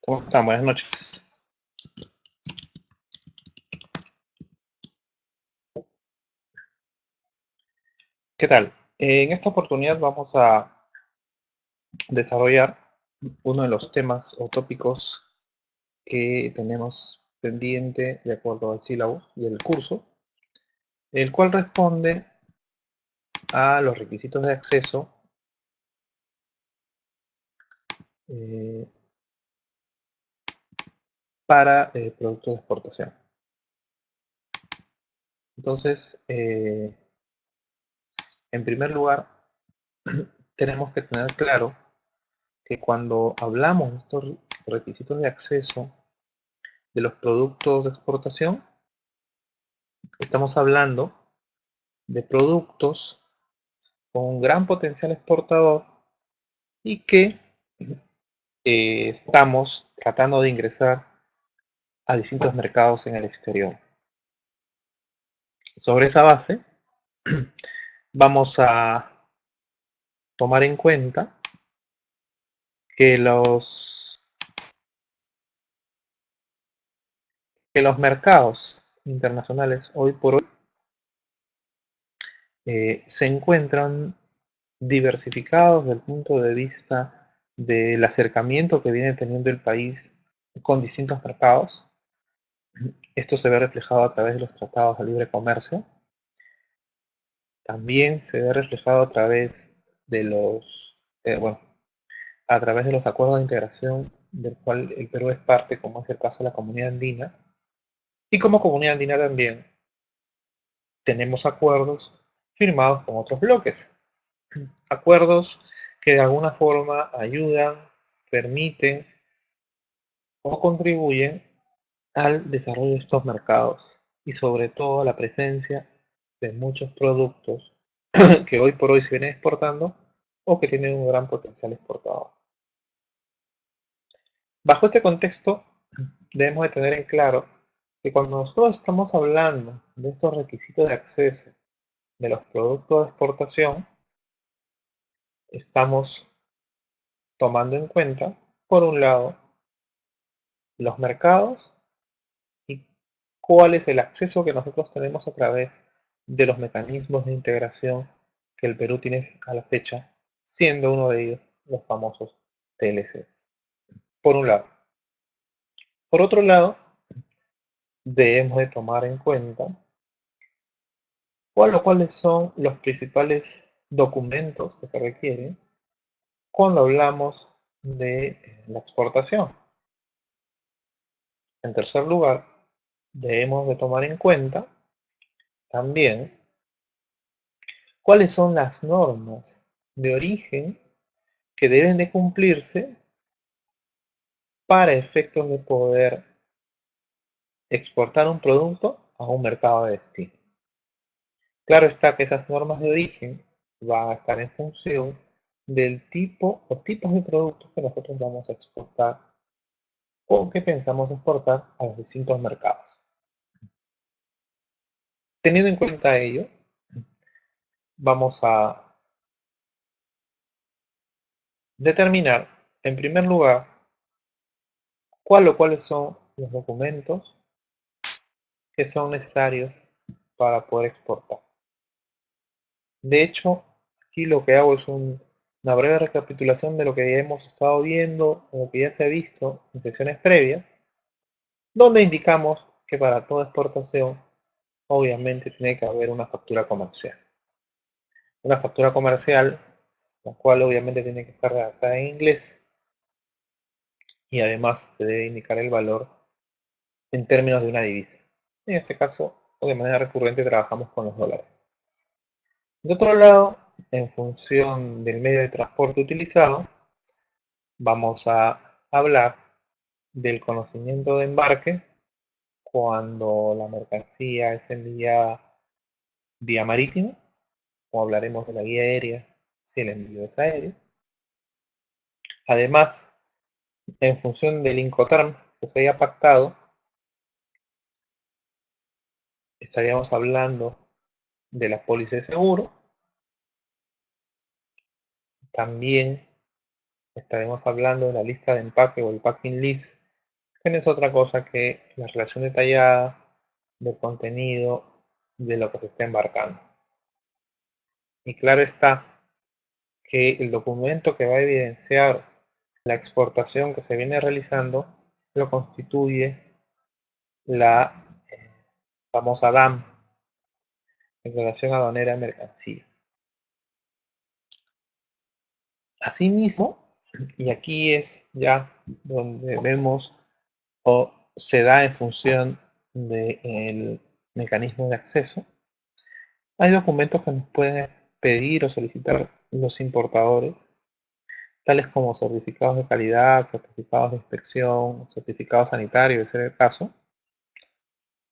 ¿Cómo están? Buenas noches. ¿Qué tal? En esta oportunidad vamos a desarrollar uno de los temas o tópicos que tenemos pendiente de acuerdo al sílabo y el curso, el cual responde a los requisitos de acceso eh, para productos de exportación. Entonces, en primer lugar, tenemos que tener claro que cuando hablamos de estos requisitos de acceso de los productos de exportación, estamos hablando de productos con un gran potencial exportador y que estamos tratando de ingresar a distintos mercados en el exterior. Sobre esa base, vamos a tomar en cuenta que los mercados internacionales hoy por hoy se encuentran diversificados desde el punto de vista del acercamiento que viene teniendo el país con distintos mercados. Esto se ve reflejado a través de los tratados de libre comercio. También se ve reflejado a través de bueno, a través de los acuerdos de integración del cual el Perú es parte, como es el caso de la Comunidad Andina. Y como Comunidad Andina también tenemos acuerdos firmados con otros bloques. Acuerdos que de alguna forma ayudan, permiten o contribuyen al desarrollo de estos mercados y sobre todo a la presencia de muchos productos que hoy por hoy se vienen exportando o que tienen un gran potencial exportador. Bajo este contexto, debemos de tener en claro que cuando nosotros estamos hablando de estos requisitos de acceso de los productos de exportación, estamos tomando en cuenta, por un lado, los mercados y cuál es el acceso que nosotros tenemos a través de los mecanismos de integración que el Perú tiene a la fecha, siendo uno de ellos los famosos TLCs. Por un lado. Por otro lado, debemos de tomar en cuenta cuáles son los principales documentos que se requieren cuando hablamos de la exportación. En tercer lugar, debemos de tomar en cuenta también cuáles son las normas de origen que deben de cumplirse para efectos de poder exportar un producto a un mercado de destino. Claro está que esas normas de origen van a estar en función del tipo o tipos de productos que nosotros vamos a exportar o que pensamos exportar a los distintos mercados. Teniendo en cuenta ello, vamos a determinar, en primer lugar, cuáles son los documentos que son necesarios para poder exportar. De hecho, aquí lo que hago es una breve recapitulación de lo que ya hemos estado viendo o lo que ya se ha visto en sesiones previas, donde indicamos que para toda exportación obviamente tiene que haber una factura comercial. Una factura comercial, la cual obviamente tiene que estar redactada en inglés y además se debe indicar el valor en términos de una divisa. En este caso, de manera recurrente trabajamos con los dólares. De otro lado, en función del medio de transporte utilizado, vamos a hablar del conocimiento de embarque cuando la mercancía es enviada vía marítima, o hablaremos de la vía aérea si el envío es aéreo. Además, en función del Incoterm que se haya pactado, estaríamos hablando de la póliza de seguro, también estaremos hablando de la lista de empaque o el packing list, que no es otra cosa que la relación detallada del contenido de lo que se está embarcando. Y claro está que el documento que va a evidenciar la exportación que se viene realizando lo constituye la famosa DAM, Declaración Aduanera de Mercancías. Asimismo, y aquí es ya donde vemos o se da en función del mecanismo de acceso, hay documentos que nos pueden pedir o solicitar los importadores, tales como certificados de calidad, certificados de inspección, certificados sanitarios, de ser el caso,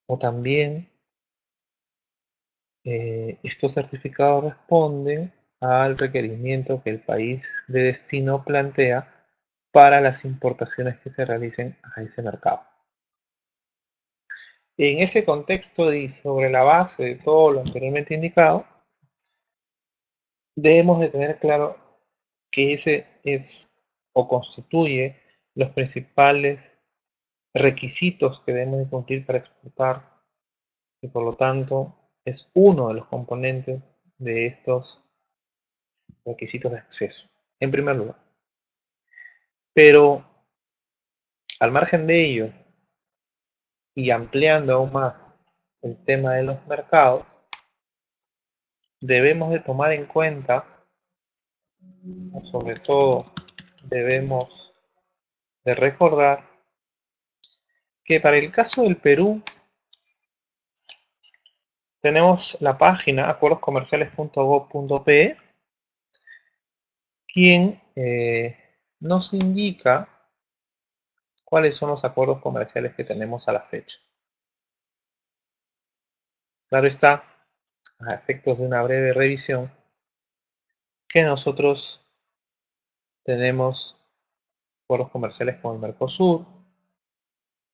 o también estos certificados responden al requerimiento que el país de destino plantea para las importaciones que se realicen a ese mercado. En ese contexto y sobre la base de todo lo anteriormente indicado, debemos de tener claro que ese es o constituye los principales requisitos que debemos de cumplir para exportar y por lo tanto es uno de los componentes de estos requisitos de acceso, en primer lugar. Pero al margen de ello y ampliando aún más el tema de los mercados, debemos de tomar en cuenta, o sobre todo debemos de recordar que para el caso del Perú tenemos la página acuerdoscomerciales.gov.pe, quien nos indica cuáles son los acuerdos comerciales que tenemos a la fecha. Claro está, a efectos de una breve revisión, que nosotros tenemos acuerdos comerciales con el Mercosur,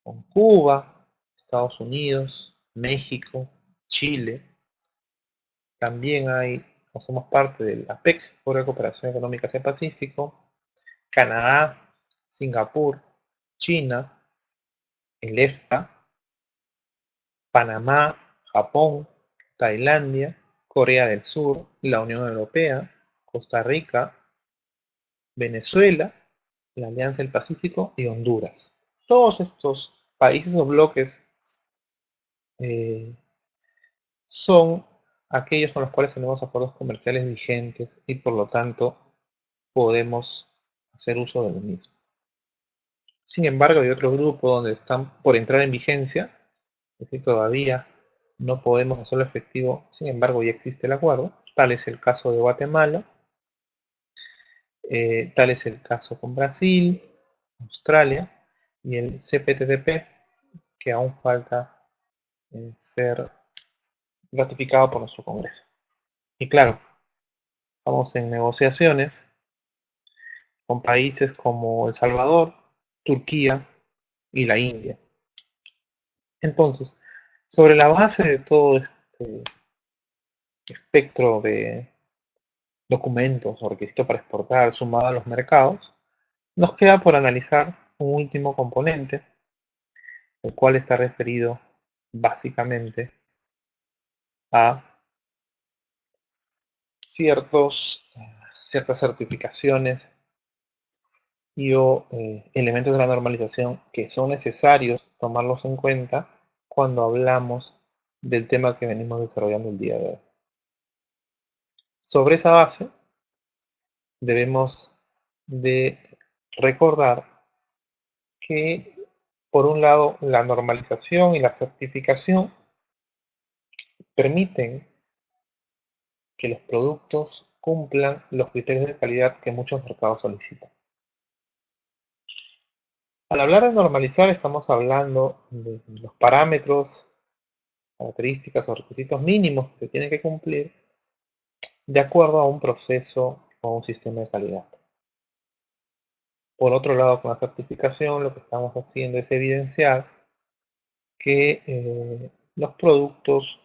con Cuba, Estados Unidos, México, Chile. También somos parte del APEC, Foro de Cooperación Económica Asia Pacífico, Canadá, Singapur, China, el EFTA, Panamá, Japón, Tailandia, Corea del Sur, la Unión Europea, Costa Rica, Venezuela, la Alianza del Pacífico y Honduras. Todos estos países o bloques eh, son aquellos con los cuales tenemos acuerdos comerciales vigentes y por lo tanto podemos hacer uso de los mismos. Sin embargo, hay otro grupo donde están por entrar en vigencia, es decir, todavía no podemos hacerlo efectivo, sin embargo ya existe el acuerdo. Tal es el caso de Guatemala, tal es el caso con Brasil, Australia y el CPTPP, que aún falta ser ratificado por nuestro Congreso. Y claro, estamos en negociaciones con países como El Salvador, Turquía y la India. Entonces, sobre la base de todo este espectro de documentos o requisitos para exportar sumado a los mercados, nos queda por analizar un último componente, el cual está referido básicamente a ciertas certificaciones y o elementos de la normalización que son necesarios tomarlos en cuenta cuando hablamos del tema que venimos desarrollando el día de hoy. Sobre esa base, debemos de recordar que, por un lado, la normalización y la certificación permiten que los productos cumplan los criterios de calidad que muchos mercados solicitan. Al hablar de normalizar, estamos hablando de los parámetros, características o requisitos mínimos que se tienen que cumplir de acuerdo a un proceso o un sistema de calidad. Por otro lado, con la certificación, lo que estamos haciendo es evidenciar que los productos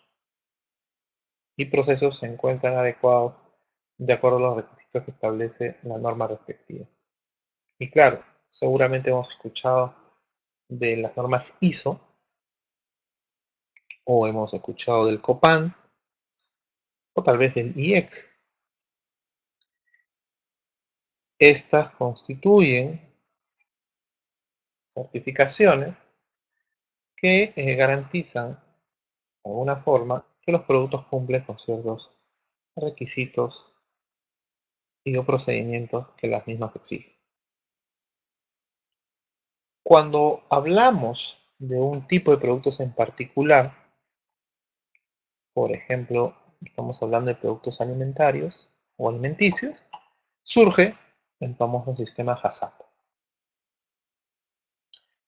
y procesos se encuentran adecuados de acuerdo a los requisitos que establece la norma respectiva. Y claro, seguramente hemos escuchado de las normas ISO o hemos escuchado del COPAN o tal vez del IEC. Estas constituyen certificaciones que garantizan de alguna forma que los productos cumplen con ciertos requisitos y o procedimientos que las mismas exigen. Cuando hablamos de un tipo de productos en particular, por ejemplo, estamos hablando de productos alimentarios o alimenticios, surge el famoso sistema HACCP.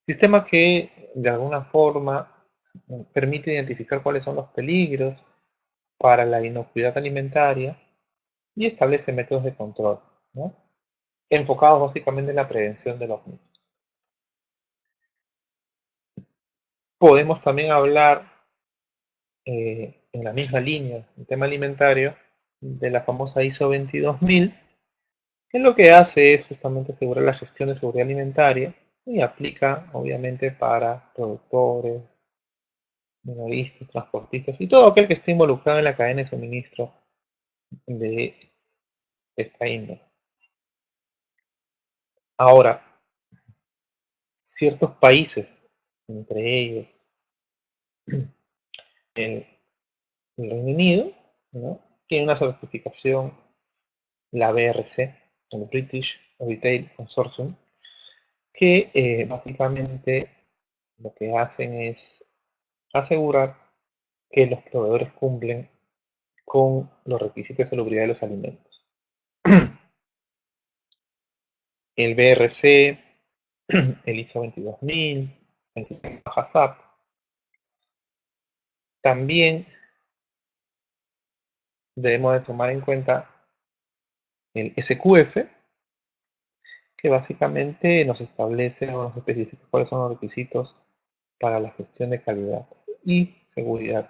Sistema que de alguna forma permite identificar cuáles son los peligros para la inocuidad alimentaria y establece métodos de control, ¿no? Enfocados básicamente en la prevención de los mismos. Podemos también hablar en la misma línea, el tema alimentario, de la famosa ISO 22000, que lo que hace es justamente asegurar la gestión de seguridad alimentaria y aplica obviamente para productores, minoristas, transportistas y todo aquel que esté involucrado en la cadena de suministro de esta índole. Ahora, ciertos países, entre ellos el, el Reino Unido, ¿no?, tiene una certificación, la BRC, el British Retail Consortium, que básicamente lo que hacen es asegurar que los proveedores cumplen con los requisitos de salubridad de los alimentos. El BRC, el ISO 22000, el sistema HACCP, también debemos de tomar en cuenta el SQF, que básicamente nos establece o nos especifica cuáles son los requisitos para la gestión de calidad y seguridad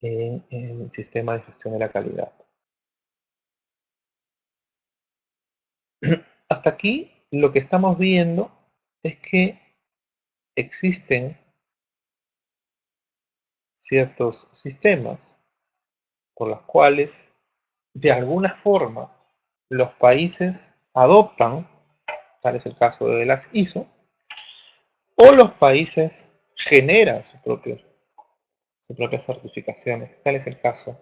en el sistema de gestión de la calidad. Hasta aquí lo que estamos viendo es que existen ciertos sistemas por los cuales de alguna forma los países adoptan, tal es el caso de las ISO, o los países generan sus propias certificaciones, tal es el caso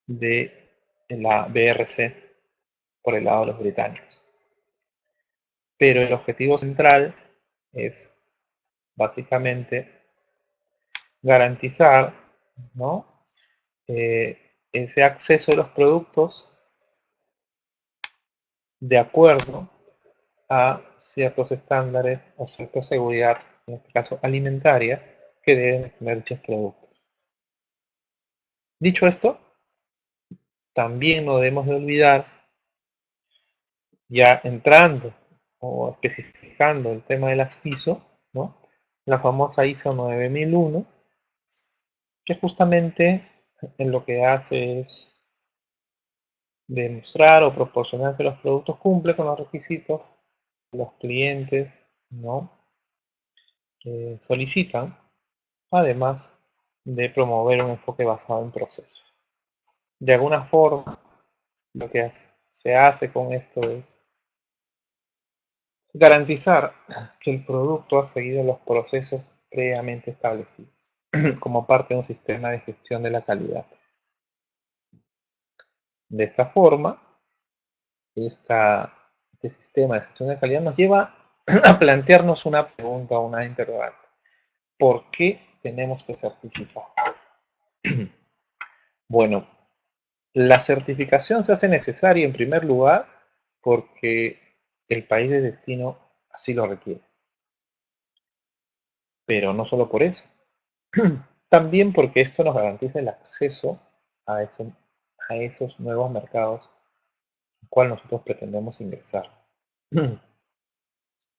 de la BRC por el lado de los británicos. Pero el objetivo central es básicamente garantizar, ¿no?, ese acceso a los productos de acuerdo a ciertos estándares o cierta seguridad, en este caso alimentaria, que deben tener dichos productos. Dicho esto, también no debemos de olvidar, ya entrando o especificando el tema de las ISO, ¿no?, la famosa ISO 9001, que justamente en lo que hace es demostrar o proporcionar que los productos cumplen con los requisitos que los clientes, ¿no?, solicitan, además de promover un enfoque basado en procesos. De alguna forma, lo que se hace con esto es garantizar que el producto ha seguido los procesos previamente establecidos como parte de un sistema de gestión de la calidad. De esta forma, este sistema de gestión de calidad nos lleva a plantearnos una pregunta, una interrogante. ¿Por qué tenemos que certificar? Bueno, la certificación se hace necesaria en primer lugar porque el país de destino así lo requiere. Pero no solo por eso. También porque esto nos garantiza el acceso a esos nuevos mercados al cual nosotros pretendemos ingresar.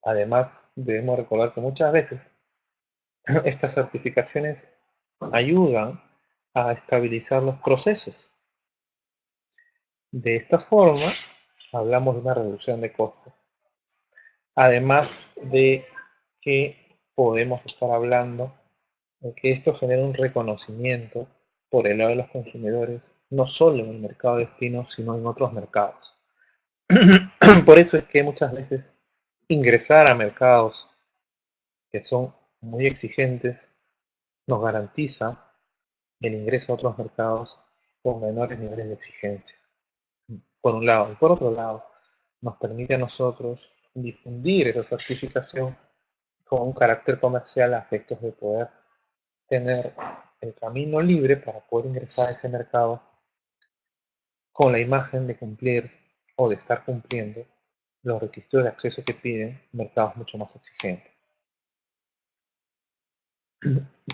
Además, debemos recordar que muchas veces estas certificaciones ayudan a estabilizar los procesos. De esta forma, hablamos de una reducción de costos. Además de que podemos estar hablando de que esto genera un reconocimiento por el lado de los consumidores, no solo en el mercado destino, sino en otros mercados. Por eso es que muchas veces ingresar a mercados que son muy exigentes nos garantiza el ingreso a otros mercados con menores niveles de exigencia, por un lado. Y por otro lado, nos permite a nosotros difundir esa certificación con un carácter comercial a efectos de poder tener el camino libre para poder ingresar a ese mercado con la imagen de cumplir o de estar cumpliendo los requisitos de acceso que piden mercados mucho más exigentes.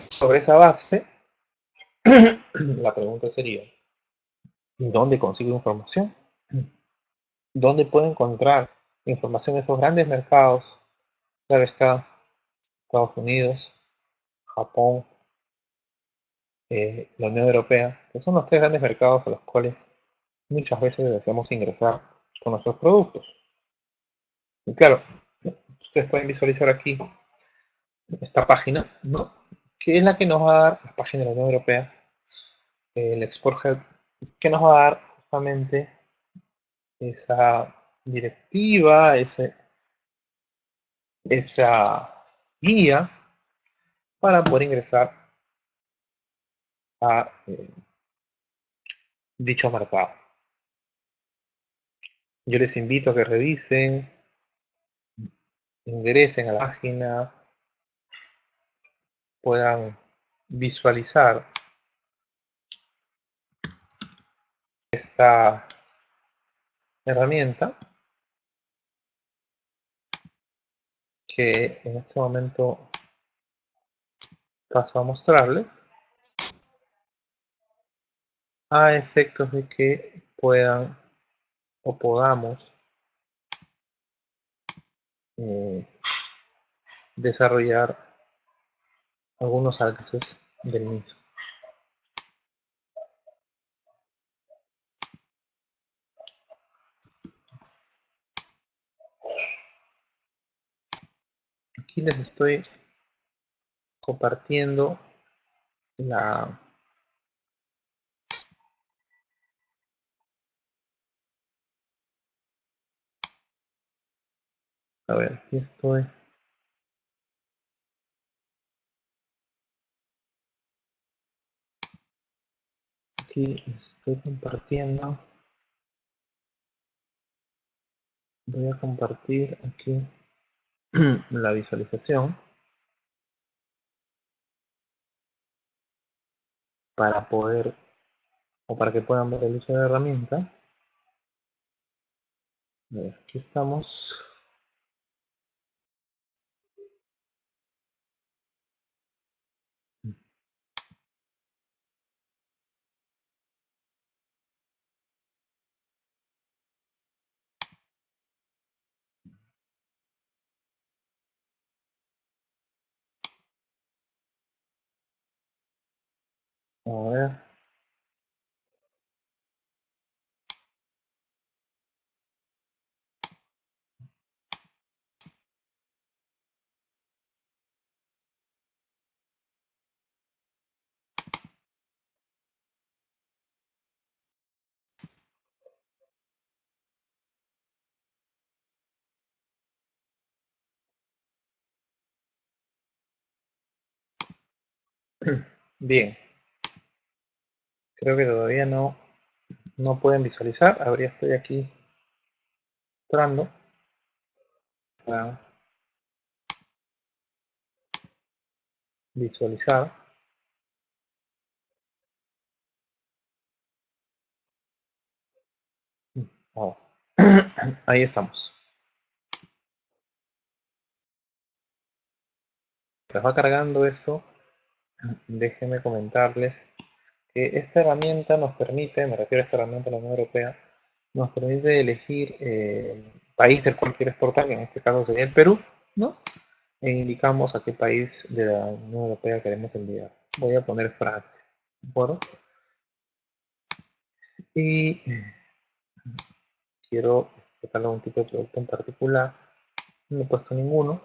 Sobre esa base, la pregunta sería, ¿dónde consigo información? ¿Dónde puedo encontrar información de esos grandes mercados? Claro está, Estados Unidos, Japón, la Unión Europea, que son los tres grandes mercados a los cuales muchas veces deseamos ingresar con nuestros productos. Y claro, ustedes pueden visualizar aquí esta página, ¿no? Que es la que nos va a dar, la página de la Unión Europea, el Export Help, que nos va a dar justamente esa directiva, esa guía para poder ingresar a dicho mercado. Yo les invito a que revisen, ingresen a la página, puedan visualizar esta herramienta que en este momento paso a mostrarles a efectos de que puedan o podamos eh, desarrollar algunos alcances del mismo. Aquí les estoy compartiendo la... A ver, aquí estoy. Aquí estoy compartiendo. Voy a compartir aquí la visualización para poder o para que puedan ver el uso de la herramienta. A ver, aquí estamos. A ver. Bien, creo que todavía no pueden visualizar. Habría estoy aquí mostrando para visualizar. Oh. Ahí estamos. Les va cargando esto. Déjenme comentarles que esta herramienta nos permite, me refiero a esta herramienta de la Unión Europea, nos permite elegir el país del cual quiere exportar, que en este caso sería el Perú, ¿no? E indicamos a qué país de la Unión Europea queremos enviar. Voy a poner Francia, ¿de acuerdo? Y quiero exportar algún tipo de producto en particular. No he puesto ninguno,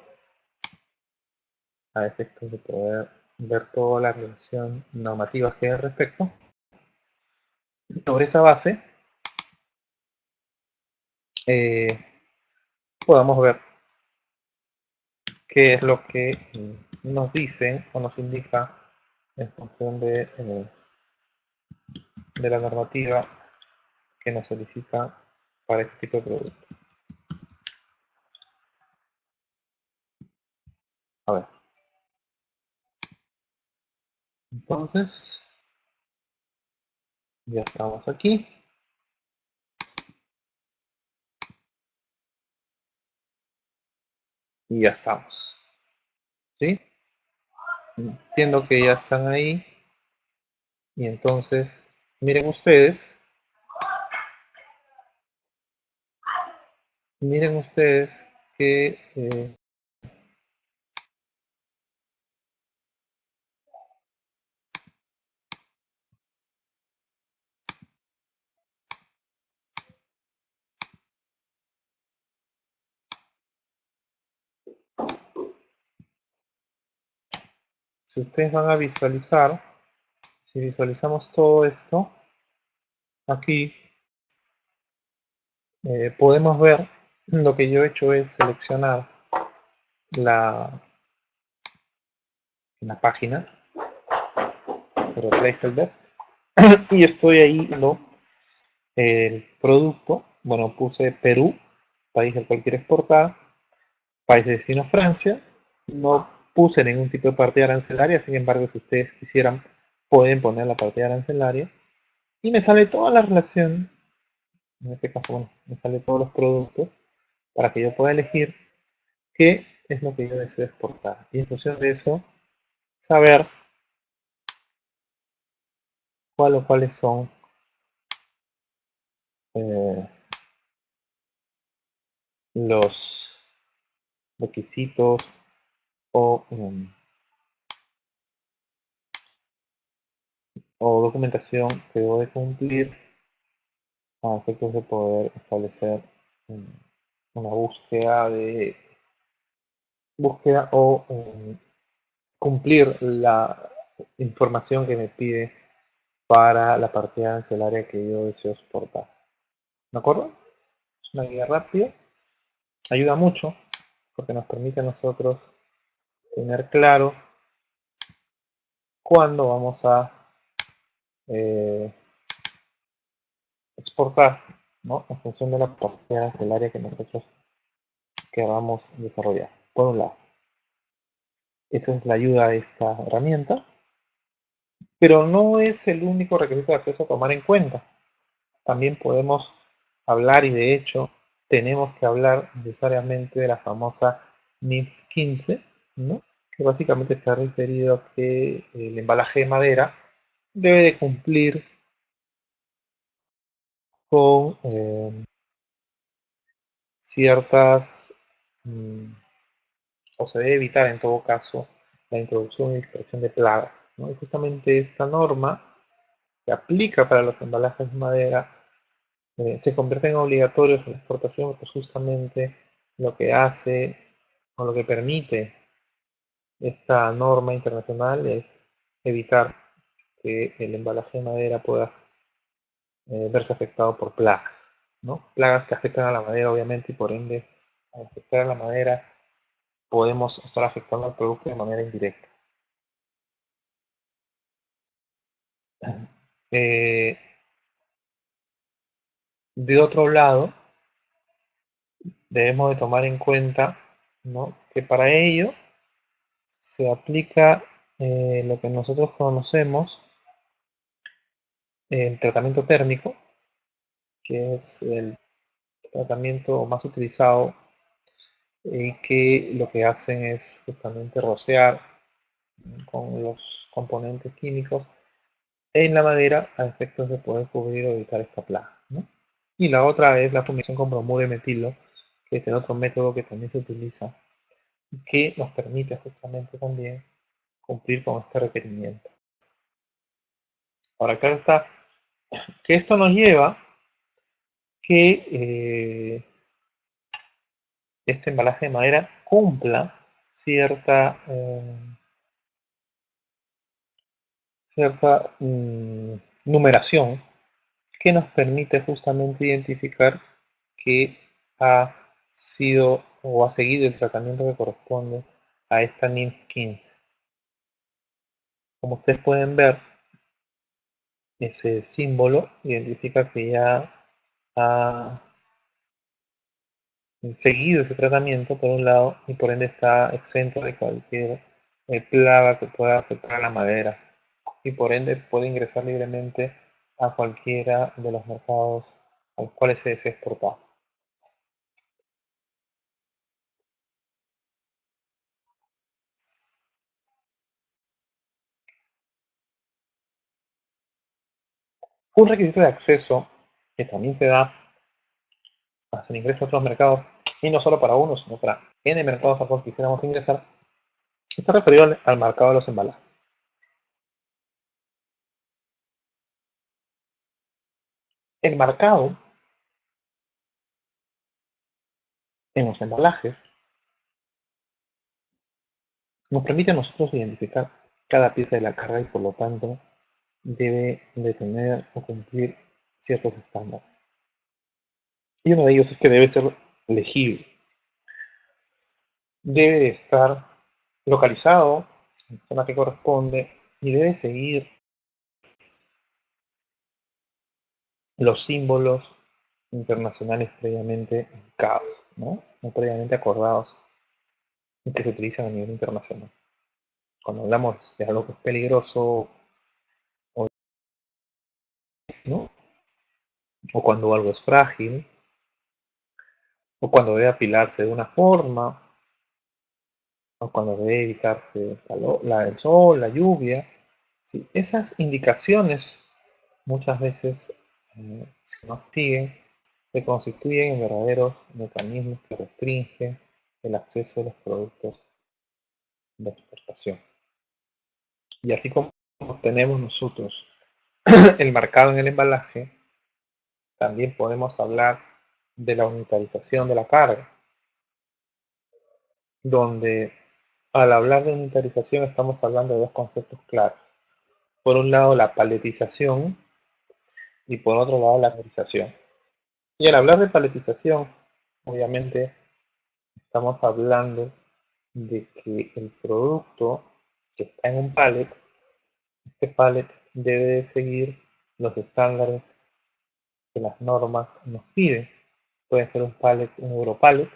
a efectos de poder ver toda la relación normativa que hay al respecto. Sobre esa base, podamos ver qué es lo que nos dice o nos indica en función de la normativa que nos solicita para este tipo de producto. A ver. Entonces, ya estamos aquí. Y ya estamos. ¿Sí? Entiendo que ya están ahí. Y entonces, miren ustedes que si ustedes van a visualizar, si visualizamos todo esto, aquí podemos ver, lo que yo he hecho es seleccionar la, la página de Playfield Desk y estoy ahí el producto, bueno, puse Perú, país del cual quiero exportar, país de destino Francia, no puse ningún tipo de partida arancelaria, sin embargo, si ustedes quisieran, pueden poner la partida arancelaria y me sale toda la relación, en este caso, bueno, me sale todos los productos para que yo pueda elegir qué es lo que yo deseo exportar y en función de eso, saber cuáles son eh, los requisitos o, o documentación que debo de cumplir a efectos de poder establecer una búsqueda o cumplir la información que me pide para la partida arancelaria que yo deseo exportar. ¿De acuerdo? Es una guía rápida, ayuda mucho porque nos permite a nosotros tener claro cuándo vamos a eh, exportar, ¿no? En función de la partida arancelaria que nosotros queramos desarrollar. Por un lado, esa es la ayuda de esta herramienta, pero no es el único requisito de acceso a tomar en cuenta. También podemos hablar, y de hecho tenemos que hablar necesariamente de la famosa NIF 15, ¿no? Que básicamente está referido a que el embalaje de madera debe de cumplir con ciertas, o se debe evitar en todo caso, la introducción y dispersión de plagas, ¿no? Y justamente esta norma que aplica para los embalajes de madera se convierten obligatorios en la exportación, pues justamente lo que hace o lo que permite esta norma internacional es evitar que el embalaje de madera pueda verse afectado por plagas, ¿no? Plagas que afectan a la madera, obviamente, y por ende, al afectar a la madera, podemos estar afectando al producto de manera indirecta. Eh, de otro lado, debemos de tomar en cuenta, ¿no?, que para ello se aplica lo que nosotros conocemos el tratamiento térmico, que es el tratamiento más utilizado y que lo que hacen es justamente rociar con los componentes químicos en la madera a efectos de poder cubrir o evitar esta plaga, ¿no? Y la otra es la fumigación con bromuro de metilo, que es el otro método que también se utiliza y que nos permite justamente también cumplir con este requerimiento. Ahora, acá está que esto nos lleva que este embalaje de madera cumpla cierta, numeración que nos permite justamente identificar que ha sido o ha seguido el tratamiento que corresponde a esta NIF 15. Como ustedes pueden ver, ese símbolo identifica que ya ha seguido ese tratamiento por un lado y por ende está exento de cualquier plaga que pueda afectar a la madera y por ende puede ingresar libremente a cualquiera de los mercados a los cuales se desea exportar. Un requisito de acceso que también se da hacia el ingreso a otros mercados, y no solo para uno, sino para N mercados a los que quisiéramos ingresar, está referido al marcado de los embalajes. El marcado en los embalajes nos permite a nosotros identificar cada pieza de la carga y por lo tanto debe de tener o cumplir ciertos estándares. Y uno de ellos es que debe ser legible, debe de estar localizado en la zona que corresponde y debe seguir los símbolos internacionales previamente indicados, ¿no? O previamente acordados y que se utilizan a nivel internacional. Cuando hablamos de algo que es peligroso, ¿no? O cuando algo es frágil, o cuando debe apilarse de una forma, o cuando debe evitarse el sol, la lluvia. ¿Sí? Esas indicaciones muchas veces, si no siguen, se constituyen en verdaderos mecanismos que restringen el acceso a los productos de exportación. Y así como tenemos nosotros el marcado en el embalaje, también podemos hablar de la unitarización de la carga, donde al hablar de unitarización estamos hablando de dos conceptos claros. Por un lado la paletización y por otro lado la calorización. Y al hablar de paletización, obviamente estamos hablando de que el producto que está en un pallet, este pallet debe seguir los estándares que las normas nos piden. Puede ser un pallet, un Europallet,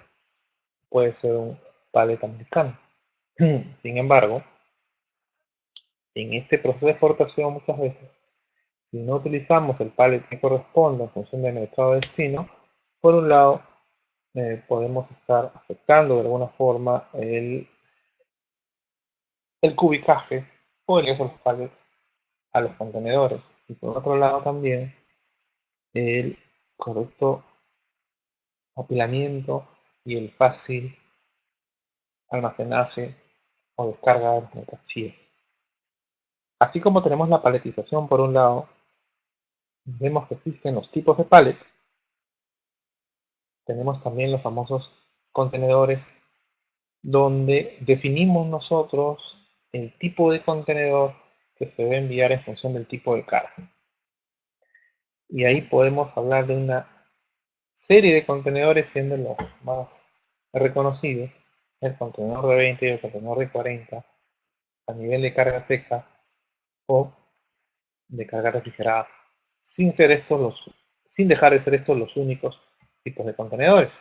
puede ser un pallet americano. Sin embargo, en este proceso de exportación muchas veces, si no utilizamos el pallet que corresponde en función del mercado de destino, por un lado podemos estar afectando de alguna forma el cubicaje o el ingreso de los pallets a los contenedores. Y por otro lado también el correcto apilamiento y el fácil almacenaje o descarga de las mercancías. Así como tenemos la paletización por un lado, vemos que existen los tipos de pallet, tenemos también los famosos contenedores donde definimos nosotros el tipo de contenedor que se debe enviar en función del tipo de carga. Y ahí podemos hablar de una serie de contenedores, siendo los más reconocidos el contenedor de 20 y el contenedor de 40 a nivel de carga seca o de carga refrigerada, sin dejar de ser estos los únicos tipos de contenedores.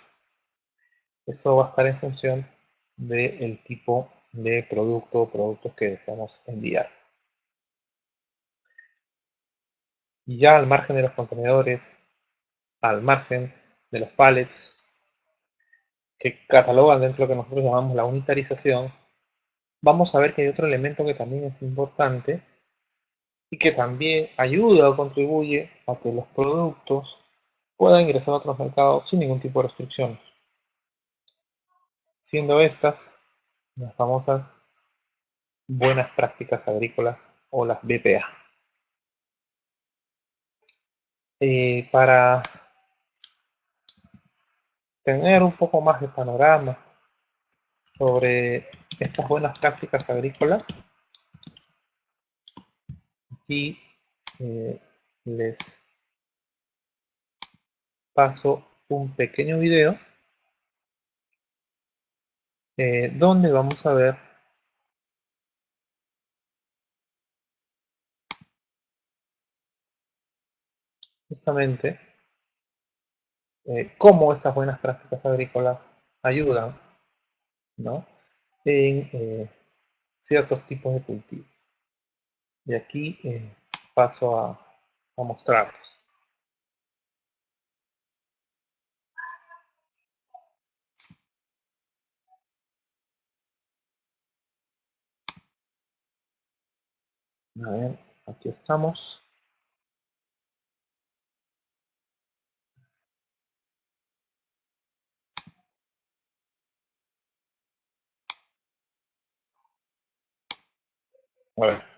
Eso va a estar en función del tipo de producto o productos que deseamos enviar. Y ya al margen de los contenedores, al margen de los pallets, que catalogan dentro de lo que nosotros llamamos la unitarización, vamos a ver que hay otro elemento que también es importante y que también ayuda o contribuye a que los productos puedan ingresar a otros mercados sin ningún tipo de restricciones, siendo estas las famosas buenas prácticas agrícolas o las BPA. Para tener un poco más de panorama sobre estas buenas prácticas agrícolas, aquí les paso un pequeño video donde vamos a ver justamente cómo estas buenas prácticas agrícolas ayudan, ¿no?, en ciertos tipos de cultivos. Y aquí paso a mostrarlos. A ver, aquí estamos. A ver.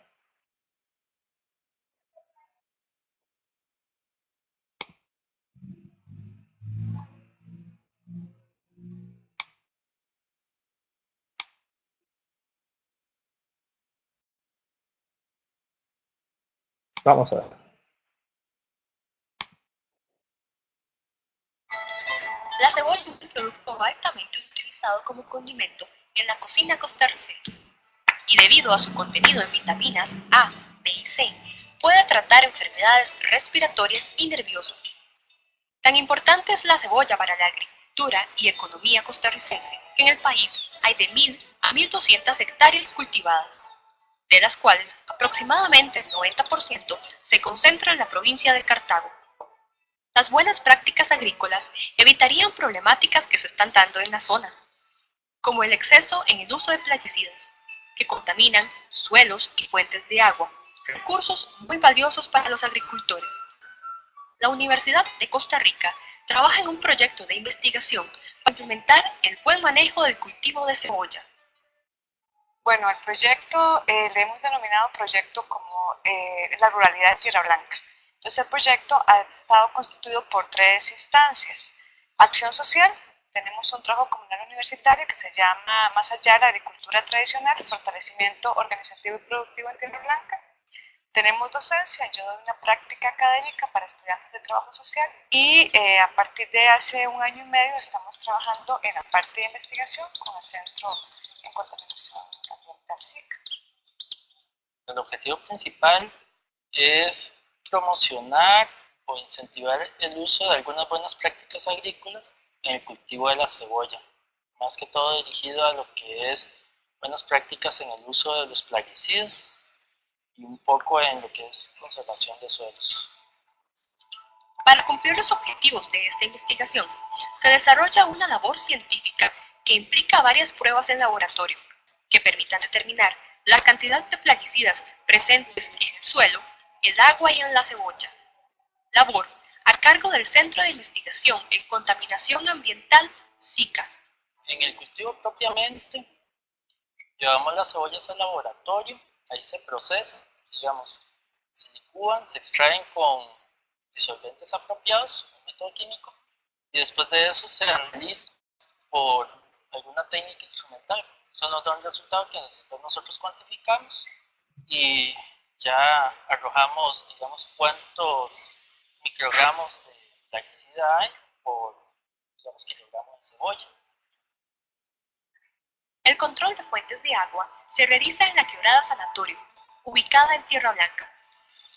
Vamos a ver. La cebolla es un producto altamente utilizado como condimento en la cocina costarricense y debido a su contenido en vitaminas A, B y C, puede tratar enfermedades respiratorias y nerviosas. Tan importante es la cebolla para la agricultura y economía costarricense que en el país hay de 1.000 a 1.200 hectáreas cultivadas, de las cuales aproximadamente el 90% se concentra en la provincia de Cartago. Las buenas prácticas agrícolas evitarían problemáticas que se están dando en la zona, como el exceso en el uso de plaguicidas, que contaminan suelos y fuentes de agua, recursos muy valiosos para los agricultores. La Universidad de Costa Rica trabaja en un proyecto de investigación para implementar el buen manejo del cultivo de cebolla. Bueno, el proyecto le hemos denominado proyecto como la ruralidad de Tierra Blanca. Entonces el proyecto ha estado constituido por 3 instancias. Acción social, tenemos un trabajo comunal universitario que se llama Más allá de la agricultura tradicional, fortalecimiento organizativo y productivo en Tierra Blanca. Tenemos docencia, yo doy una práctica académica para estudiantes de trabajo social y a partir de hace 1 año y medio estamos trabajando en la parte de investigación con el Centro en Contaminación Ambiental SICA. El objetivo principal es promocionar o incentivar el uso de algunas buenas prácticas agrícolas en el cultivo de la cebolla, más que todo dirigido a lo que es buenas prácticas en el uso de los plaguicidas y un poco en lo que es conservación de suelos. Para cumplir los objetivos de esta investigación, se desarrolla una labor científica que implica varias pruebas en laboratorio, que permitan determinar la cantidad de plaguicidas presentes en el suelo, el agua y en la cebolla. Labor a cargo del Centro de Investigación en Contaminación Ambiental SICA. En el cultivo propiamente, llevamos las cebollas al laboratorio, ahí se procesan, digamos, se licúan, se extraen con disolventes apropiados, un método químico, y después de eso se analiza por alguna técnica instrumental. Eso nos da un resultado que nosotros cuantificamos y ya arrojamos, digamos, cuántos microgramos de plaguicida hay por, digamos, kilogramo de cebolla. El control de fuentes de agua se realiza en la Quebrada Sanatorio, ubicada en Tierra Blanca.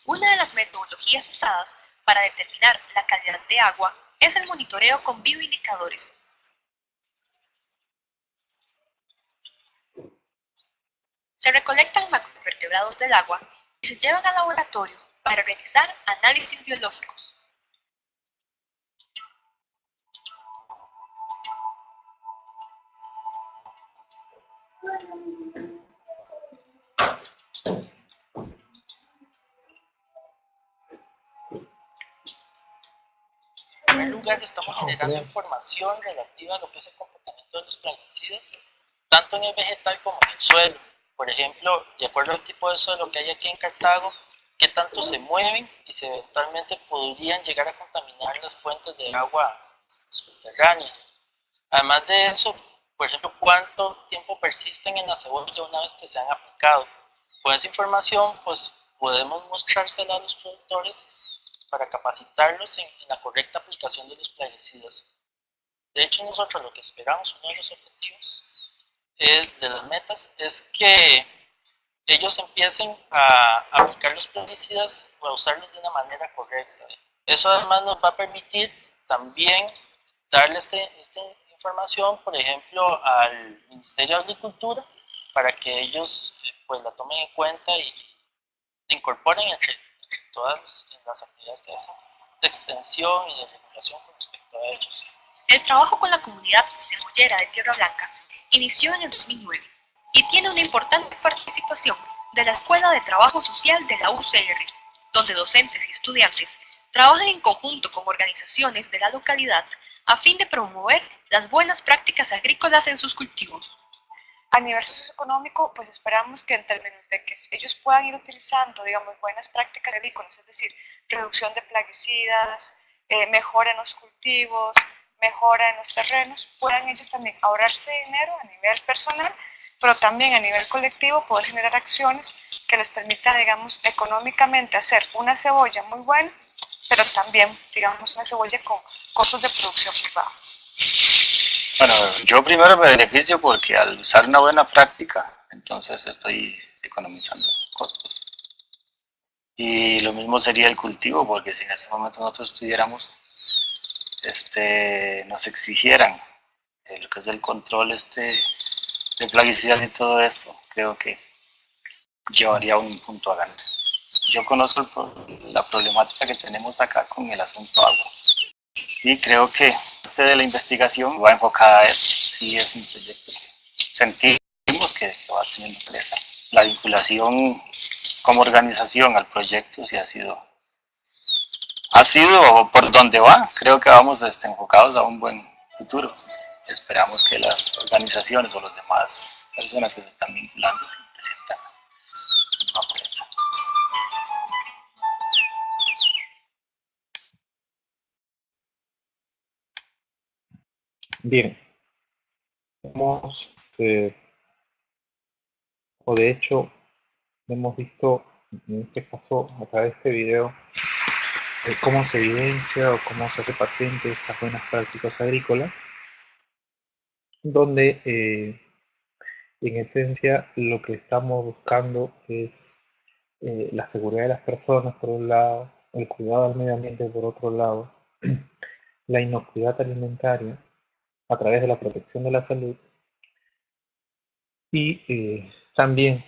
Una de las metodologías usadas para determinar la calidad de agua es el monitoreo con bioindicadores. Se recolectan macroinvertebrados del agua y se llevan al laboratorio para realizar análisis biológicos. En primer lugar, estamos generando información relativa a lo que es el comportamiento de los plaguicidas, tanto en el vegetal como en el suelo. Por ejemplo, de acuerdo al tipo de suelo que hay aquí en Cartago, qué tanto se mueven y si eventualmente podrían llegar a contaminar las fuentes de agua subterráneas. Además de eso, por ejemplo, cuánto tiempo persisten en la cebolla una vez que se han aplicado. Con esa información, pues podemos mostrársela a los productores para capacitarlos en la correcta aplicación de los plaguicidas. De hecho, nosotros lo que esperamos, uno de los objetivos de las metas, es que ellos empiecen a aplicar los plaguicidas o a usarlos de una manera correcta. Eso además nos va a permitir también darle esta información, por ejemplo, al Ministerio de Agricultura para que ellos pues la tomen en cuenta y la incorporen entre todas las actividades que hacen de extensión y de regulación con respecto a ellos. El trabajo con la comunidad cebollera de Tierra Blanca inició en el 2009 y tiene una importante participación de la Escuela de Trabajo Social de la UCR, donde docentes y estudiantes trabajan en conjunto con organizaciones de la localidad a fin de promover las buenas prácticas agrícolas en sus cultivos. A nivel socioeconómico, pues esperamos que en términos de que ellos puedan ir utilizando, digamos, buenas prácticas agrícolas, es decir, reducción de plaguicidas, mejora en los cultivos, mejora en los terrenos, puedan ellos también ahorrarse dinero a nivel personal, pero también a nivel colectivo poder generar acciones que les permitan, digamos, económicamente hacer una cebolla muy buena, pero también, digamos, una cebolla con costos de producción muy bajos. Bueno, yo primero me beneficio porque al usar una buena práctica, entonces estoy economizando costos. Y lo mismo sería el cultivo, porque si en este momento nosotros estuviéramos, nos exigieran lo que es el control de plaguicidas y todo esto, creo que llevaría un punto a ganar. Yo conozco la problemática que tenemos acá con el asunto agua. Y creo que parte de la investigación va enfocada a eso. Sí es un proyecto que sentimos que va a tener empresa. La vinculación como organización al proyecto sí ha sido por donde va. Creo que vamos enfocados a un buen futuro. Esperamos que las organizaciones o las demás personas que se están vinculando se sientan por eso. Bien, hemos, o de hecho, hemos visto en este caso a través de este video cómo se evidencia o cómo se hace patente esas buenas prácticas agrícolas, donde en esencia lo que estamos buscando es la seguridad de las personas por un lado, el cuidado del medio ambiente por otro lado, la inocuidad alimentaria a través de la protección de la salud y también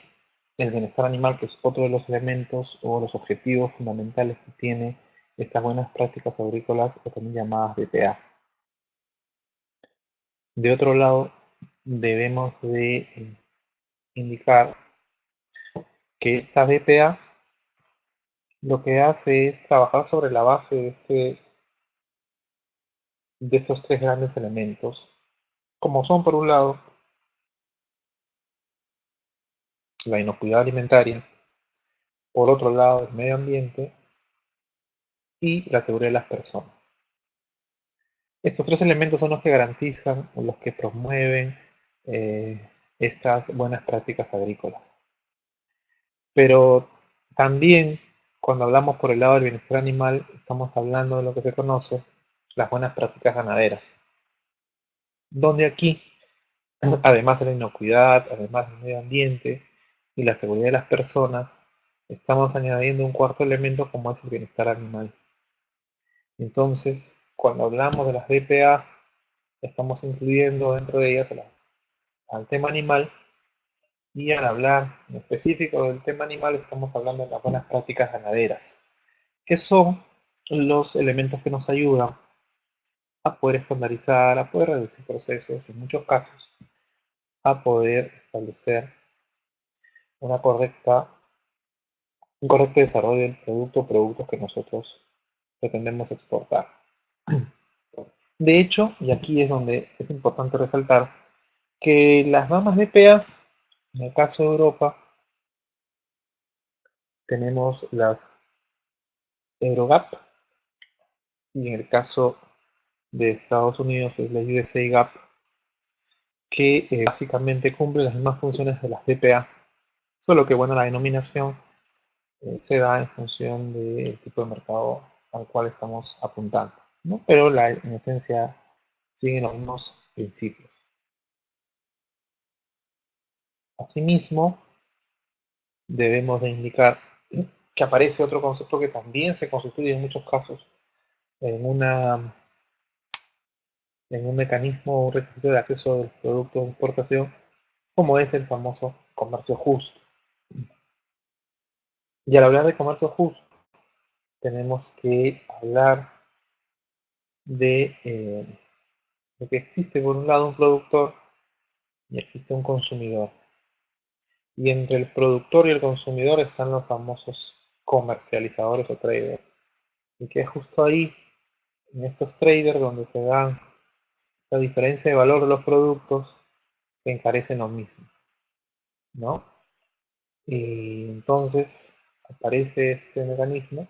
el bienestar animal, que es otro de los elementos o los objetivos fundamentales que tiene estas buenas prácticas agrícolas, o también llamadas BPA. De otro lado, debemos de indicar que esta BPA lo que hace es trabajar sobre la base de estos tres grandes elementos, como son por un lado la inocuidad alimentaria, por otro lado el medio ambiente y la seguridad de las personas. Estos tres elementos son los que garantizan o los que promueven estas buenas prácticas agrícolas. Pero también cuando hablamos por el lado del bienestar animal, estamos hablando de lo que se conoce las buenas prácticas ganaderas, donde aquí, además de la inocuidad, además del medio ambiente y la seguridad de las personas, estamos añadiendo un cuarto elemento como es el bienestar animal. Entonces, cuando hablamos de las BPA, estamos incluyendo dentro de ellas al tema animal, y al hablar en específico del tema animal estamos hablando de las buenas prácticas ganaderas, que son los elementos que nos ayudan a poder estandarizar, a poder reducir procesos, en muchos casos, a poder establecer un correcto desarrollo del producto o productos que nosotros pretendemos exportar. De hecho, y aquí es donde es importante resaltar, que las normas BPA, en el caso de Europa, tenemos las EuroGAP, y en el caso de Estados Unidos es la USA GAP, que básicamente cumplen las mismas funciones de las BPA, solo que bueno, la denominación se da en función del tipo de mercado al cual estamos apuntando, ¿no? Pero en esencia siguen los mismos principios. Asimismo, debemos de indicar que aparece otro concepto que también se constituye en muchos casos en un mecanismo, un requisito de acceso de los productos de exportación, como es el famoso comercio justo. Y al hablar de comercio justo, tenemos que hablar de que existe por un lado un productor y existe un consumidor. Y entre el productor y el consumidor están los famosos comercializadores o traders. Y que es justo ahí, en estos traders, donde se dan la diferencia de valor de los productos que encarecen lo mismo, ¿no? Y entonces aparece este mecanismo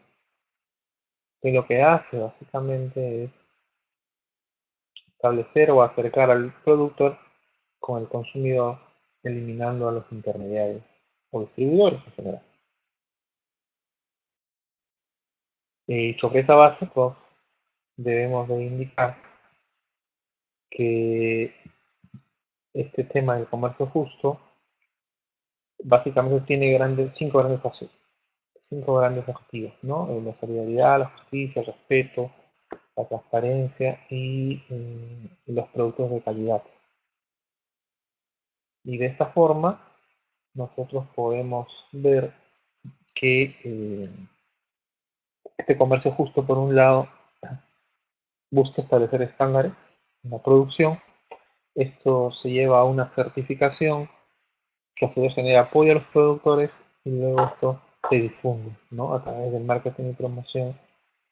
que lo que hace básicamente es establecer o acercar al productor con el consumidor, eliminando a los intermediarios o distribuidores en general. Y sobre esa base, pues, debemos de indicar que este tema del comercio justo básicamente tiene cinco grandes objetivos, ¿no? La solidaridad, la justicia, el respeto, la transparencia y los productos de calidad. Y de esta forma nosotros podemos ver que este comercio justo, por un lado, busca establecer estándares en la producción. Esto se lleva a una certificación que a su vez genera apoyo a los productores y luego esto se difunde, ¿no? A través del marketing y promoción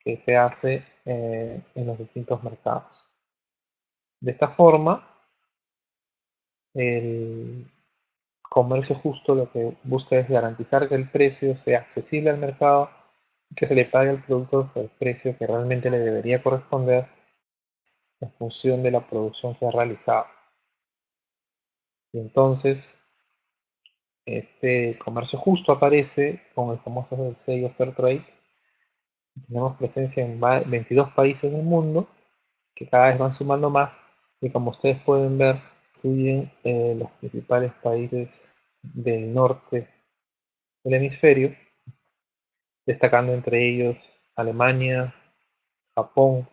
que se hace en los distintos mercados. De esta forma, el comercio justo lo que busca es garantizar que el precio sea accesible al mercado y que se le pague al productor por el precio que realmente le debería corresponder en función de la producción que ha realizado. Y entonces, este comercio justo aparece con el famoso sello Fairtrade. Tenemos presencia en 22 países del mundo, que cada vez van sumando más, y como ustedes pueden ver, incluyen los principales países del norte del hemisferio, destacando entre ellos Alemania, Japón,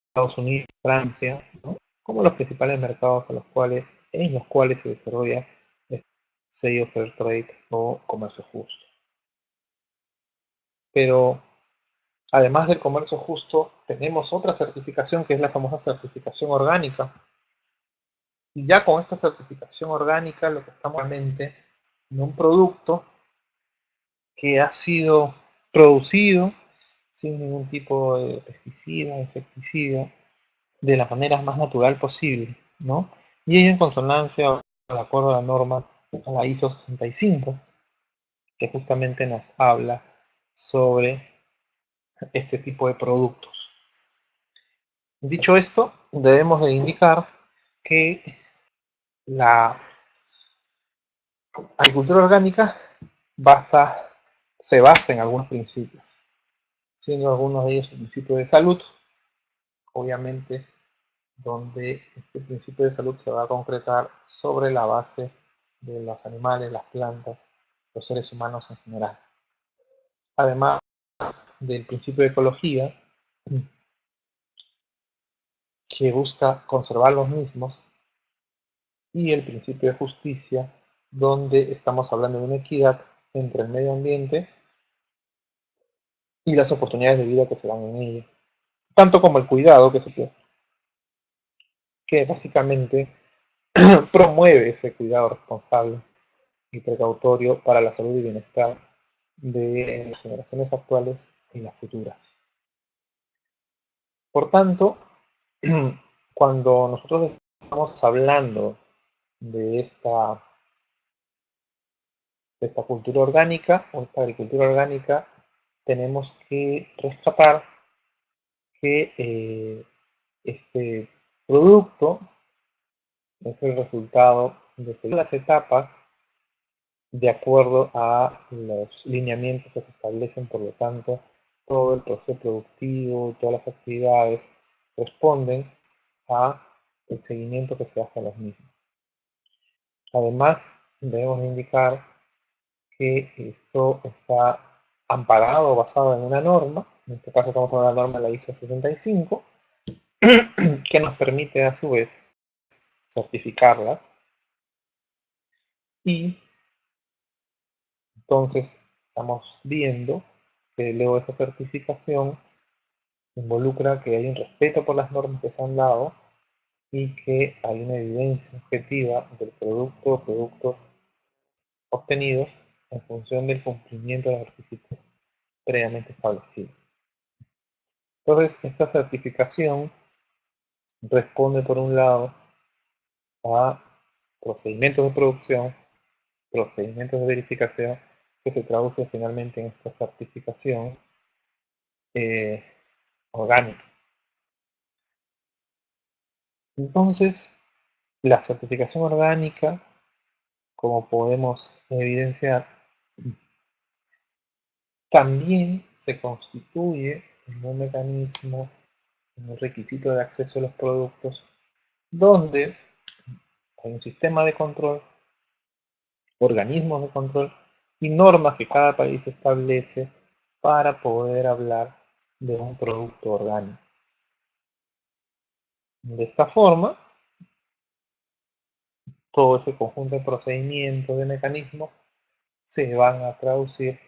Estados Unidos, Francia, ¿no? Como los principales mercados en los cuales se desarrolla el sello Fairtrade o comercio justo. Pero además del comercio justo, tenemos otra certificación que es la famosa certificación orgánica. Y ya con esta certificación orgánica, lo que estamos realmente en un producto que ha sido producido sin ningún tipo de pesticida, insecticida, de la manera más natural posible, ¿no? Y ello en consonancia o de acuerdo a la norma, a la ISO 65, que justamente nos habla sobre este tipo de productos. Dicho esto, debemos de indicar que la agricultura orgánica se basa en algunos principios, siendo algunos de ellos el principio de salud, obviamente, donde este principio de salud se va a concretar sobre la base de los animales, las plantas, los seres humanos en general. Además del principio de ecología, que busca conservar los mismos, y el principio de justicia, donde estamos hablando de una equidad entre el medio ambiente y las oportunidades de vida que se dan en ella, tanto como el cuidado que básicamente promueve ese cuidado responsable y precautorio para la salud y bienestar de las generaciones actuales y las futuras. Por tanto, cuando nosotros estamos hablando de esta cultura orgánica o esta agricultura orgánica, tenemos que rescatar que este producto es el resultado de seguir las etapas de acuerdo a los lineamientos que se establecen. Por lo tanto, todo el proceso productivo, todas las actividades responden a el seguimiento que se hace a los mismos. Además, debemos indicar que esto está amparado o basado en una norma. En este caso estamos hablando de la norma de la ISO 65, que nos permite a su vez certificarlas. Y entonces estamos viendo que luego esa certificación involucra que hay un respeto por las normas que se han dado y que hay una evidencia objetiva del producto o productos obtenidos en función del cumplimiento de los requisitos previamente establecidos. Entonces, esta certificación responde por un lado a procedimientos de producción, procedimientos de verificación, que se traduce finalmente en esta certificación orgánica. Entonces, la certificación orgánica, como podemos evidenciar, también se constituye en un mecanismo, en un requisito de acceso a los productos, donde hay un sistema de control, organismos de control y normas que cada país establece para poder hablar de un producto orgánico. De esta forma, todo ese conjunto de procedimientos, de mecanismos, se van a traducir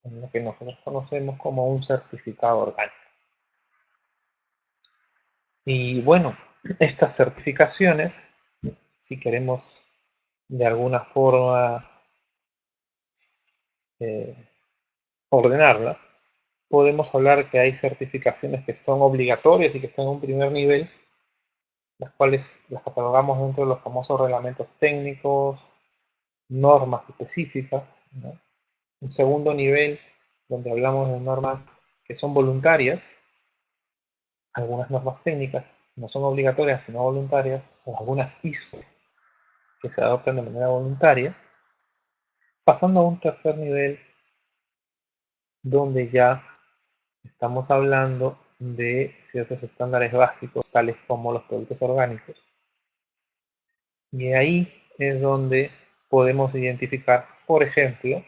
en lo que nosotros conocemos como un certificado orgánico. Y bueno, estas certificaciones, si queremos de alguna forma ordenarlas, podemos hablar que hay certificaciones que son obligatorias y que están en un primer nivel, las cuales las catalogamos dentro de los famosos reglamentos técnicos, normas específicas, ¿no? Un segundo nivel, donde hablamos de normas que son voluntarias, algunas normas técnicas no son obligatorias sino voluntarias, o algunas ISO que se adoptan de manera voluntaria, pasando a un tercer nivel donde ya estamos hablando de ciertos estándares básicos, tales como los productos orgánicos. Y ahí es donde podemos identificar, por ejemplo,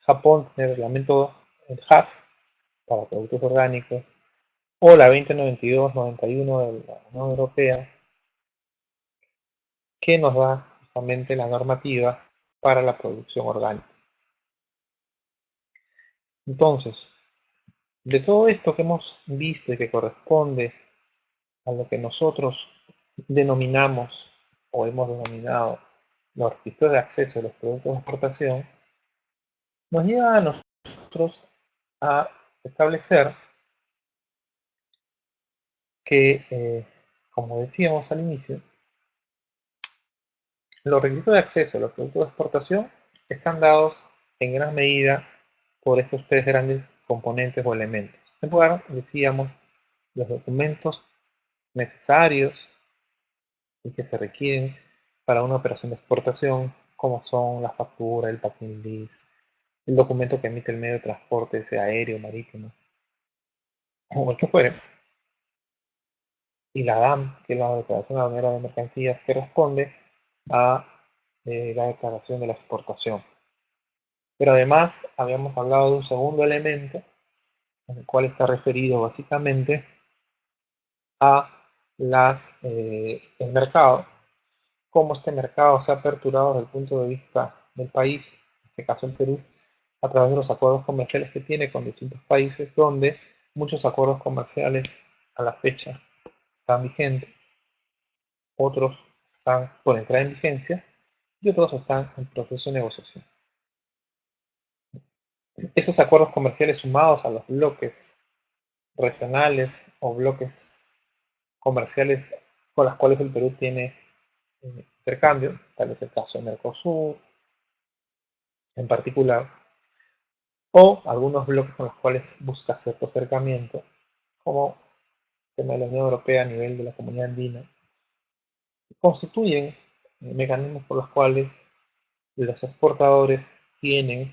Japón tiene el reglamento, el HACCP, para productos orgánicos, o la 2092-91 de la Unión Europea, que nos da justamente la normativa para la producción orgánica. Entonces, de todo esto que hemos visto y que corresponde a lo que nosotros denominamos o hemos denominado los requisitos de acceso a los productos de exportación, nos lleva a nosotros a establecer que, como decíamos al inicio, los requisitos de acceso a los productos de exportación están dados en gran medida por estos tres grandes componentes o elementos. En primer lugar, decíamos, los documentos necesarios y que se requieren para una operación de exportación, como son la factura, el packing list, el documento que emite el medio de transporte, sea aéreo, marítimo, o el que fuere, y la DAM, que es la declaración aduanera de mercancías, que responde a la declaración de la exportación. Pero además habíamos hablado de un segundo elemento, en el cual está referido básicamente a el mercado, cómo este mercado se ha aperturado desde el punto de vista del país, en este caso el Perú, a través de los acuerdos comerciales que tiene con distintos países, donde muchos acuerdos comerciales a la fecha están vigentes, otros están por entrar en vigencia y otros están en proceso de negociación. Esos acuerdos comerciales sumados a los bloques regionales o bloques comerciales con los cuales el Perú tiene intercambio, tal es el caso de Mercosur en particular, o algunos bloques con los cuales busca cierto acercamiento, como el tema de la Unión Europea a nivel de la Comunidad Andina, constituyen mecanismos por los cuales los exportadores tienen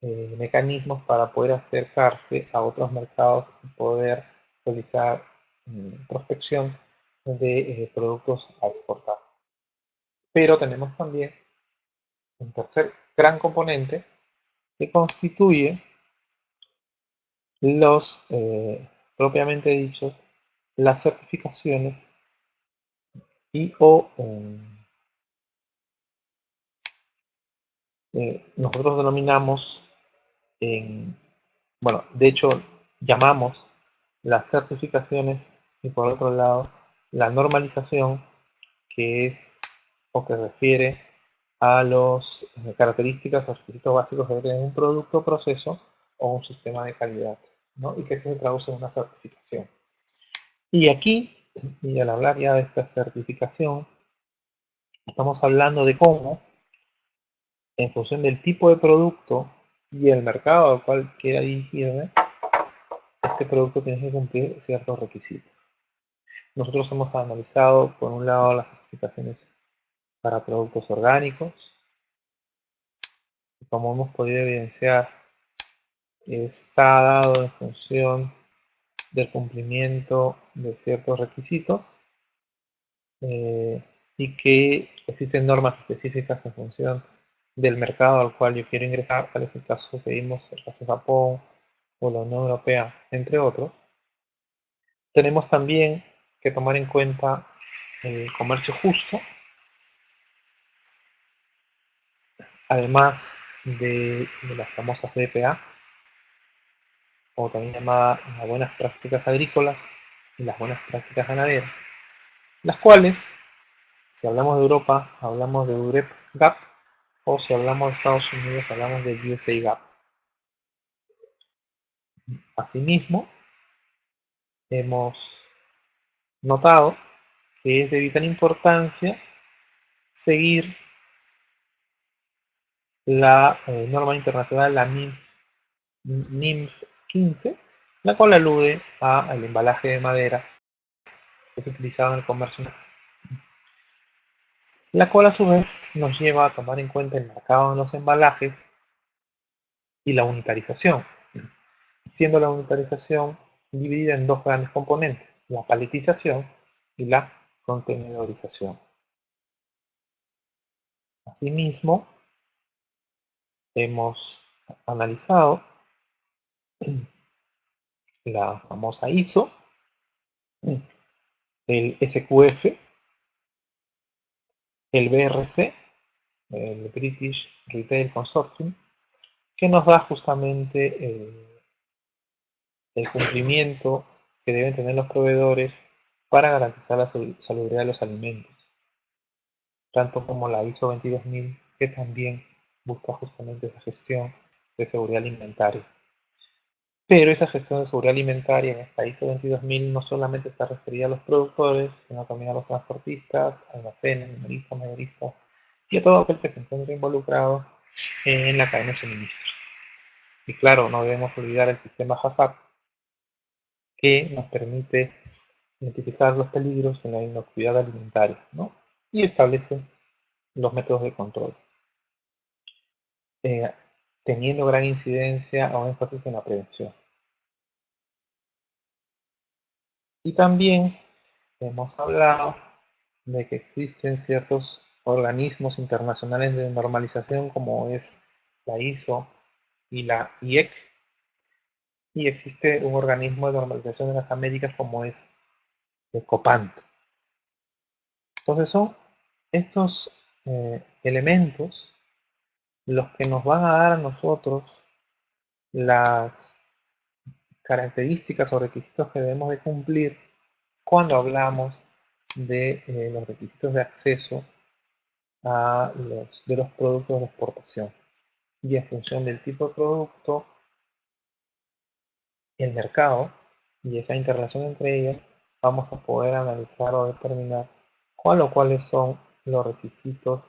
mecanismos para poder acercarse a otros mercados y poder realizar prospección de productos a exportar. Pero tenemos también un tercer gran componente que constituye los propiamente dichos, las certificaciones y o nosotros denominamos bueno, de hecho llamamos las certificaciones y por otro lado la normalización, que es o que refiere a las características o requisitos básicos de tener un producto, proceso o un sistema de calidad, ¿no? Y que eso se traduce en una certificación. Y aquí, y al hablar ya de esta certificación, estamos hablando de cómo, en función del tipo de producto y el mercado al cual quiera dirigirme, este producto tiene que cumplir ciertos requisitos. Nosotros hemos analizado, por un lado, las certificaciones para productos orgánicos. Y como hemos podido evidenciar, está dado en función del cumplimiento de ciertos requisitos y que existen normas específicas en función del mercado al cual yo quiero ingresar, tal es el caso que vimos, el caso de Japón o la Unión Europea, entre otros. Tenemos también que tomar en cuenta el comercio justo, además de las famosas BPA, o también llamadas las buenas prácticas agrícolas y las buenas prácticas ganaderas, las cuales, si hablamos de Europa, hablamos de UREP GAP, o si hablamos de Estados Unidos, hablamos de USA GAP. Asimismo, hemos notado que es de vital importancia seguir la norma internacional, la NIMF 15, la cual alude al embalaje de madera que es utilizado en el comercio, la cual a su vez nos lleva a tomar en cuenta el mercado de los embalajes y la unitarización, siendo la unitarización dividida en dos grandes componentes, la paletización y la contenedorización. Asimismo, hemos analizado la famosa ISO, el SQF, el BRC, el British Retail Consortium, que nos da justamente el cumplimiento que deben tener los proveedores para garantizar la salubridad de los alimentos, tanto como la ISO 22000, que también busca justamente esa gestión de seguridad alimentaria. Pero esa gestión de seguridad alimentaria en esta ISO 22000 no solamente está referida a los productores, sino también a los transportistas, almacenes, minoristas, mayoristas y a todo aquel que se encuentre involucrado en la cadena de suministro. Y claro, no debemos olvidar el sistema HACCP, que nos permite identificar los peligros en la inocuidad alimentaria, ¿no? Y establece los métodos de control, eh, teniendo gran incidencia o énfasis en la prevención. Y también hemos hablado de que existen ciertos organismos internacionales de normalización como es la ISO y la IEC, y existe un organismo de normalización de las Américas como es el COPANT. Entonces son estos elementos los que nos van a dar a nosotros las características o requisitos que debemos de cumplir cuando hablamos de los requisitos de acceso de los productos de exportación. Y en función del tipo de producto, el mercado y esa interrelación entre ellas, vamos a poder analizar o determinar cuáles son los requisitos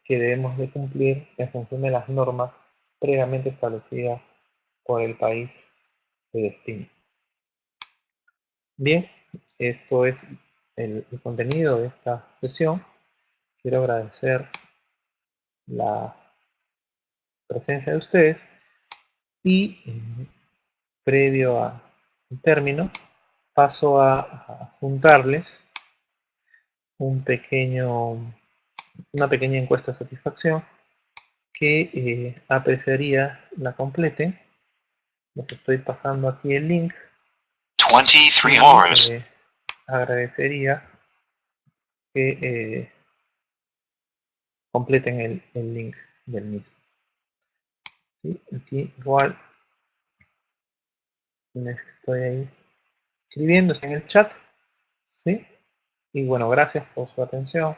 que debemos de cumplir en función de las normas previamente establecidas por el país de destino. Bien, esto es el contenido de esta sesión. Quiero agradecer la presencia de ustedes y previo al término paso a juntarles una pequeña encuesta de satisfacción que apreciaría la completen. Les estoy pasando aquí el link. 23 horas. Agradecería que completen el link del mismo. ¿Sí? Aquí igual estoy ahí escribiéndose en el chat. ¿Sí? Y bueno, gracias por su atención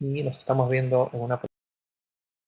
y nos estamos viendo en una próxima.